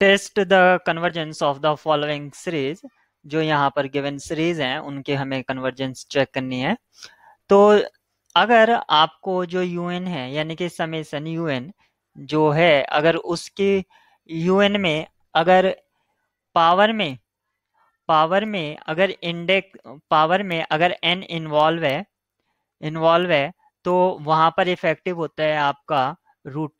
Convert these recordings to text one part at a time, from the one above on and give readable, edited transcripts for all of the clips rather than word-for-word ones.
Test the convergence of the following series, जो यहाँ पर गिवन सीरीज हैं उनके हमें कन्वर्जेंस चेक करनी है। तो अगर आपको जो यूएन है यानी कि समेसन यूएन जो है, अगर उसके यूएन में अगर पावर में अगर इंडेक्स पावर में अगर एन इन्वॉल्व है तो वहां पर इफेक्टिव होता है आपका रूट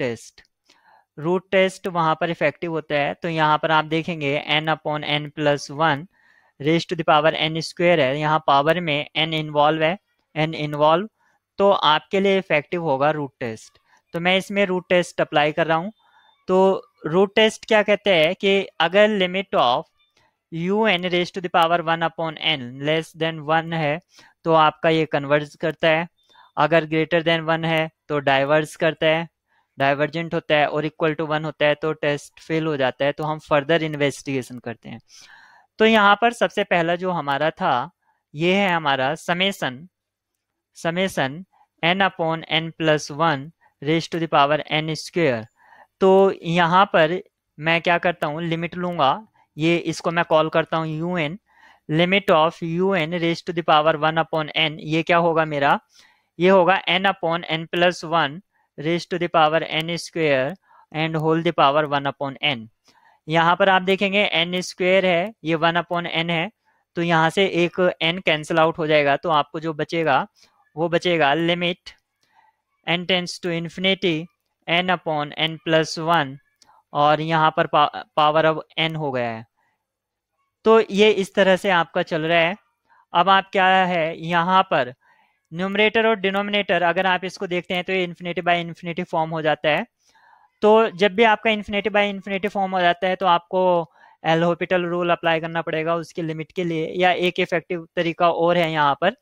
टेस्ट वहां पर इफेक्टिव होता है। तो यहाँ पर आप देखेंगे n/n+1 raise to the power n square है, यहाँ पावर में n इन्वॉल्व, तो आपके लिए इफेक्टिव होगा रूट टेस्ट। तो मैं इसमें रूट टेस्ट अप्लाई कर रहा हूँ। तो रूट टेस्ट क्या कहते हैं कि अगर limit of un raise to the power 1/n less than 1 है तो आपका ये कन्वर्ज करता है, अगर ग्रेटर देन 1 है तो डाइवर्स करता है, डाइवर्जेंट होता है, और इक्वल टू 1 होता है तो टेस्ट फेल हो जाता है। तो हम फर्दर इन्वेस्टिगेशन करते हैं। तो यहाँ पर सबसे पहला जो हमारा था ये है हमारा summation n/n+1 raise to the power n square. तो यहाँ पर मैं क्या करता हूँ, लिमिट लूंगा, ये इसको मैं कॉल करता हूँ un, limit of un raise to the power 1/n, ये क्या होगा मेरा, ये होगा n/n+1 raise to the power n square and whole the power 1/n। यहाँ पर आप देखेंगे n स्क्वेयर है, ये 1/n है, तो यहाँ से एक n कैंसिल आउट हो जाएगा, तो आपको जो बचेगा वो बचेगा limit n tends to infinity n/n+1, और यहाँ पर पावर अब n हो गया है। तो ये इस तरह से आपका चल रहा है। अब आप क्या है यहाँ पर न्यूमरेटर और डिनोमिनेटर अगर आप इसको देखते हैं तो ये इन्फिनिटी बाय इन्फिनिटी फॉर्म हो जाता है। तो जब भी आपका इन्फिनिटी बाय इन्फिनिटी फॉर्म हो जाता है तो आपको एल हॉपिटल रूल अप्लाई करना पड़ेगा उसकी लिमिट के लिए, या एक इफेक्टिव तरीका और है यहाँ पर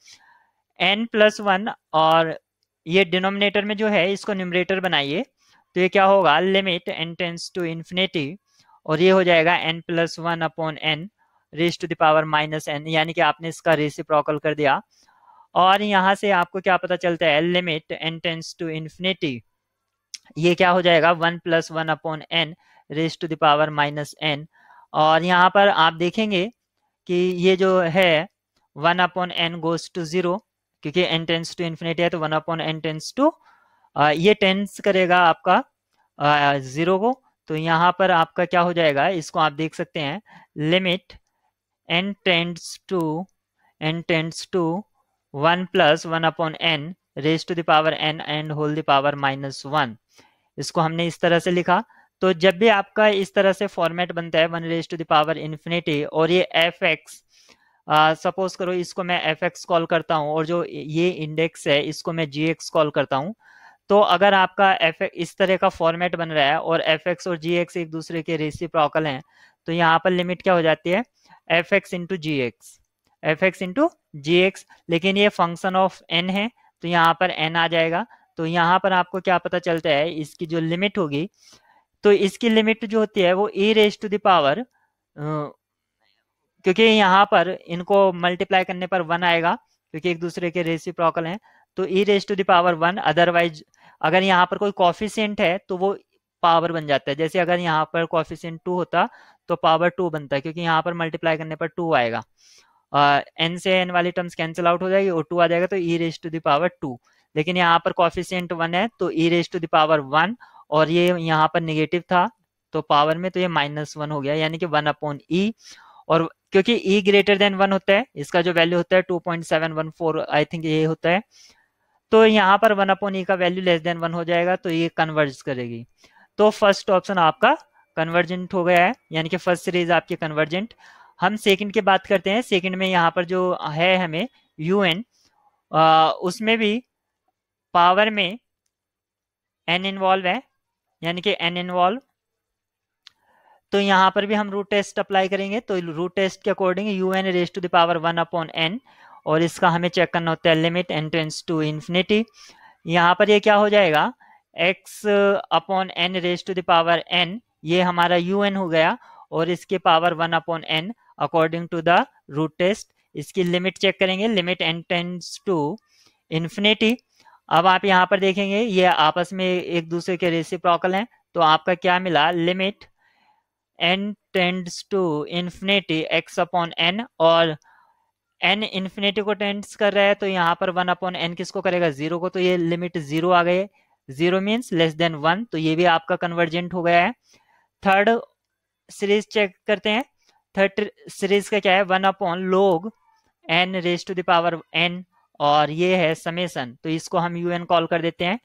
n+1, और ये डिनोमिनेटर में जो है इसको न्यूमरेटर बनाइए, तो ये क्या होगा limit n tends to infinity, और ये हो जाएगा n+1/n raise to the power -n, यानी कि आपने इसका रेसिप्रोकल कर दिया। और यहाँ से आपको क्या पता चलता है, limit n tends to infinity, ये क्या हो जाएगा 1+1/n raise to the power -n। और यहाँ पर आप देखेंगे कि ये जो है 1/n गोज टू 0, क्योंकि n टेंस टू इन्फिनिटी है तो 1/n टेंस टू, ये टेंस करेगा आपका 0 को। तो यहाँ पर आपका क्या हो जाएगा, इसको आप देख सकते हैं, limit n tends to 1+1/n raise to the power n and whole the power -1। इसको हमने इस तरह से लिखा। तो जब भी आपका इस तरह से फॉर्मेट बनता है 1 raise to the power infinity, और ये fx, सपोज करो इसको मैं fx कॉल करता हूँ और जो ये इंडेक्स है इसको मैं gx कॉल करता हूँ, तो अगर आपका f इस तरह का फॉर्मेट बन रहा है और fx और gx एक दूसरे के रेसिप्रोकल हैं, तो यहाँ पर लिमिट क्या हो जाती है fx इंटू gx, लेकिन ये फंक्शन ऑफ n है तो यहाँ पर n आ जाएगा। तो यहाँ पर आपको क्या पता चलता है, इसकी जो लिमिट होगी, तो इसकी लिमिट जो होती है वो e raise to the power, क्योंकि यहाँ पर इनको मल्टीप्लाई करने पर 1 आएगा क्योंकि एक दूसरे के रेसिप्रोकल हैं, तो e raise to the power 1। Otherwise अगर यहाँ पर कोई कॉफिशिएंट है तो वो पावर बन जाता है, जैसे अगर यहाँ पर कॉफिशिएंट 2 होता तो पावर 2 बनता है, क्योंकि यहाँ पर मल्टीप्लाई करने पर 2 आएगा, n से n वाली टर्म्स कैंसिल आउट हो जाएगी और 2 आ जाएगा, तो e raise to the power 2। लेकिन यहाँ पर कॉफिशिएंट 1 है तो e raise to the power 1, और ये यहाँ पर नेगेटिव था तो पावर में, तो ये -1 हो गया, यानी कि 1/e। और क्योंकि e ग्रेटर देन 1 होता है, इसका जो वैल्यू होता है 2.714 आई थिंक ये होता है, तो यहाँ पर 1/e का वैल्यू लेस देन 1 हो जाएगा, तो ये कन्वर्ज करेगी। तो फर्स्ट ऑप्शन आपका कन्वर्जेंट हो गया है, यानी कि फर्स्ट सीरीज आपकी कन्वर्जेंट। हम सेकंड की बात करते हैं। सेकंड में यहाँ पर जो है हमें un, उसमें भी पावर में n इन्वॉल्व है, यानी कि n इन्वॉल्व, तो यहाँ पर भी हम रूट टेस्ट अप्लाई करेंगे। तो रूट टेस्ट के according un raise to the power 1/n, और इसका हमें चेक करना होता है limit n tends to infinity. यहाँ पर ये क्या हो जाएगा x/n raise to the power n, ये हमारा un हो गया, और इसके power 1/n according to the root test. इसकी लिमिट चेक करेंगे, limit n tends to infinity. अब आप यहाँ पर देखेंगे ये आपस में एक दूसरे के रेसिप्रोकल हैं, तो आपका क्या मिला, limit n tends to infinity x upon n, और n इन्फिनिटी को टेंड्स कर रहा है तो यहाँ पर 1 अपॉन n किसको करेगा, जीरो को, तो ये लिमिट जीरो आ गई, जीरो मीन्स लेस देन 1, तो ये भी आपका कन्वर्जेंट हो गया है। थर्ड सीरीज चेक करते हैं। थर्ड सीरीज का क्या है, 1 upon log n raise to the power n, और ये है समेसन, तो इसको हम un कॉल कर देते हैं।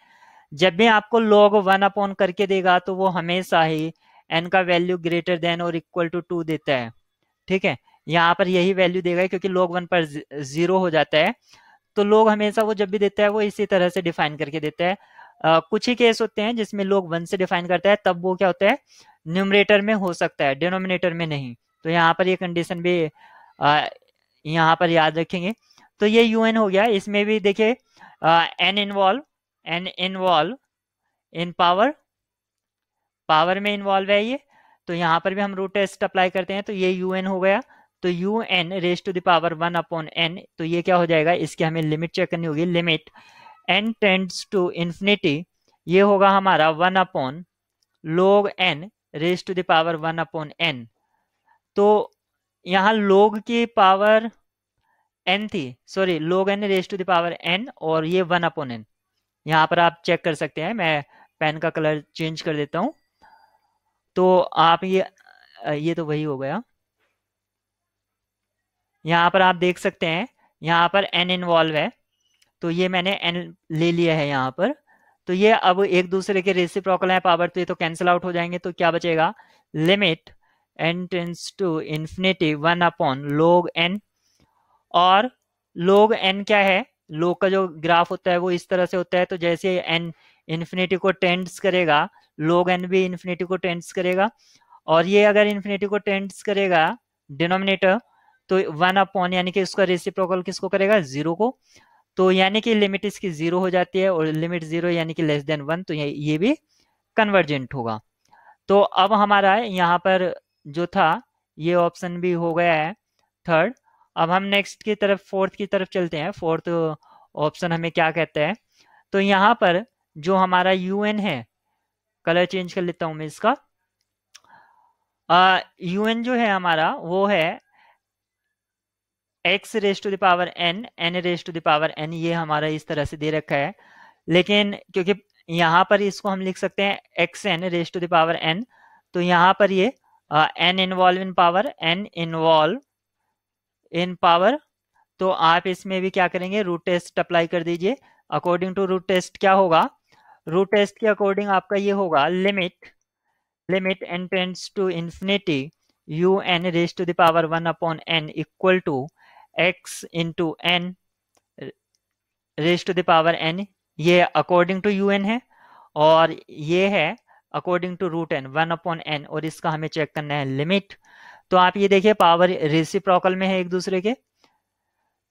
जब भी आपको log 1 अपॉन करके देगा तो वो हमेशा ही n का वैल्यू ग्रेटर देन और इक्वल टू 2 देता है, ठीक है। यहाँ पर यही वैल्यू देगा क्योंकि log 1 पर जीरो हो जाता है, तो log हमेशा वो जब भी देता है वो इसी तरह से डिफाइन करके देता है। कुछ ही केस होते हैं जिसमें log 1 से डिफाइन करता है, तब वो क्या होता है, न्यूमरेटर में हो सकता है, डिनोमिनेटर में नहीं, तो यहाँ पर ये कंडीशन भी यहाँ पर याद रखेंगे। तो ये un हो गया। इसमें भी देखिए n इन्वॉल्व इन पावर में इन्वॉल्व है ये, तो यहाँ पर भी हम रूट टेस्ट अप्लाई करते हैं, तो ये un हो गया। तो un raise to the power 1 upon n, तो ये क्या हो जाएगा, इसकी हमें लिमिट चेक करनी होगी, limit n tends to infinity, ये होगा हमारा 1 upon log n raise to the power 1 upon n। तो यहाँ log की पावर n थी, sorry log n raise to the power n, और ये 1 अपॉन n, यहाँ पर आप चेक कर सकते हैं। मैं पेन का कलर चेंज कर देता हूँ, तो आप ये तो वही हो गया। यहाँ पर आप देख सकते हैं, यहाँ पर n इन्वॉल्व है, तो ये मैंने n ले लिया है यहाँ पर, तो ये अब एक दूसरे के रेसिप्रोकल है पावर, तो ये तो कैंसिल आउट हो जाएंगे, तो क्या बचेगा, limit n tends to infinity 1 upon log n, और log n क्या है, log का जो ग्राफ होता है वो इस तरह से होता है, तो जैसे n इन्फिनिटी को टेंड्स करेगा log n भी इन्फिनिटी को टेंड्स करेगा, और ये अगर इन्फिनिटी को टेंड्स करेगा डिनोमिनेटर, तो 1 अपॉन यानी कि उसका रेसिप्रोकल किसको करेगा, जीरो को, तो यानी कि लिमिट इसकी जीरो हो जाती है, और लिमिट जीरो यानी कि लेस देन 1, तो ये भी कन्वर्जेंट होगा। तो अब हमारा यहाँ पर जो था ये ऑप्शन भी हो गया है थर्ड। अब हम नेक्स्ट की तरफ, फोर्थ की तरफ चलते हैं। फोर्थ ऑप्शन हमें क्या कहता है, तो यहाँ पर जो हमारा un है, कलर चेंज कर लेता हूं मैं इसका, un जो है हमारा वो है x raise to the power n raise to the power n, ये हमारा इस तरह से दे रखा है, लेकिन क्योंकि यहाँ पर इसको हम लिख सकते हैं xn raise to the power n, तो यहाँ पर ये n इन्वॉल्व इन पावर, तो आप इसमें भी क्या करेंगे, रूट टेस्ट अप्लाई कर दीजिए। अकॉर्डिंग टू रूट टेस्ट क्या होगा, रूट टेस्ट के अकॉर्डिंग आपका ये होगा, limit n tends to infinity un raise to the power 1 upon n equal to x into n raise to the power n, ये according to un है, और ये है according to root n 1 upon n, और इसका हमें check करना है लिमिट। तो आप ये देखिए पावर रेसिप्रोकल में है एक दूसरे के,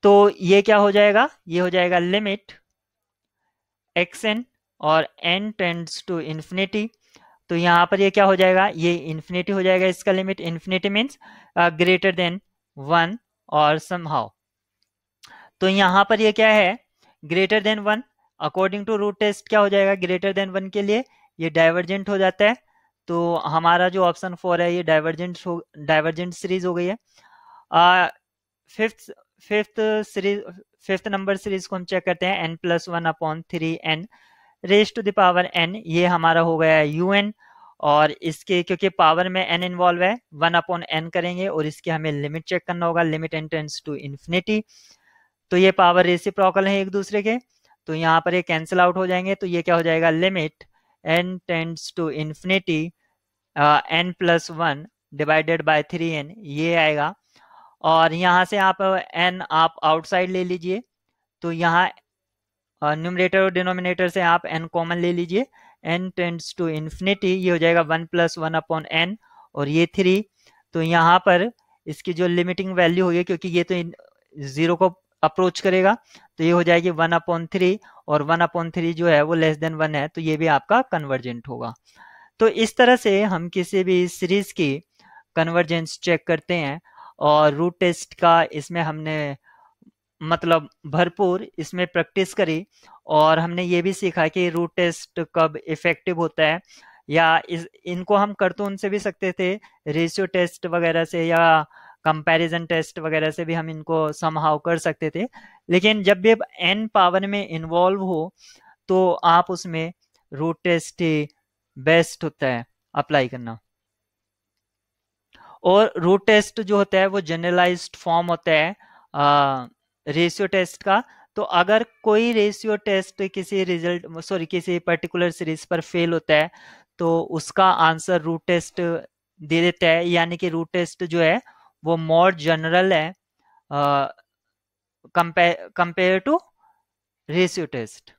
तो ये क्या हो जाएगा, ये हो जाएगा लिमिट xn और n टेंड्स टू इन्फिनिटी, तो यहाँ पर ये क्या हो जाएगा, ये इन्फिनिटी हो जाएगा, इसका limit infinity means greater than 1 और समहाउ, तो यहाँ पर ये क्या है, greater than 1, according to root test क्या हो जाएगा, ग्रेटर देन 1 के लिए ये डाइवर्जेंट हो जाता है, तो हमारा जो ऑप्शन 4 है ये डाइवर्जेंट सीरीज हो गई है। फिफ्थ नंबर सीरीज को हम चेक करते हैं, n plus 1 upon 3n raise to the power n, ये हमारा हो गया है un, और इसके क्योंकि पावर में n इन्वॉल्व है 1 अपॉन n करेंगे, और इसके हमें लिमिट चेक करना होगा, limit n tends to infinity, तो ये पावर रेसिप्रोकल है एक दूसरे के, तो यहाँ पर ये कैंसिल आउट हो जाएंगे, तो ये क्या हो जाएगा, limit n tends to infinity n plus 1 divided by 3n, ये आएगा, और यहाँ से आप n आप आउटसाइड ले लीजिए, तो यहाँ न्यूमरेटर और डिनोमिनेटर से आप n कॉमन ले लीजिए, n टेंड्स टू इन्फिनिटी, ये हो जाएगा 1 प्लस 1 अपॉन n, और ये 3, तो यहाँ पर इसकी जो लिमिटिंग वैल्यू होगी, क्योंकि ये तो जीरो को अप्रोच करेगा, तो ये हो जाएगी 1 अपॉन 3, और 1 अपॉन 3 जो है वो लेस देन 1 है, तो ये भी आपका कन्वर्जेंट होगा। तो इस तरह से हम किसी भी सीरीज की कन्वर्जेंस चेक करते हैं, और रूट टेस्ट का इसमें हमने मतलब भरपूर इसमें प्रैक्टिस करी, और हमने ये भी सीखा कि रूट टेस्ट कब इफेक्टिव होता है, या इनको हम कर तो उनसे भी सकते थे, रेशियो टेस्ट वगैरह से या कंपैरिजन टेस्ट वगैरह से भी हम इनको समहाउ कर सकते थे। लेकिन जब भी n पावर में इन्वॉल्व हो तो आप उसमें रूट टेस्ट ही बेस्ट होता है अप्लाई करना। और रूट टेस्ट जो होता है वो जनरलाइज्ड फॉर्म होता है रेशियो टेस्ट का। तो अगर कोई रेशियो टेस्ट किसी रिजल्ट सॉरी किसी पर्टिकुलर सीरीज पर फेल होता है तो उसका आंसर रूट टेस्ट दे देता है, यानी कि रूट टेस्ट जो है वो मोर जनरल है कंपेयर टू रेशियो टेस्ट।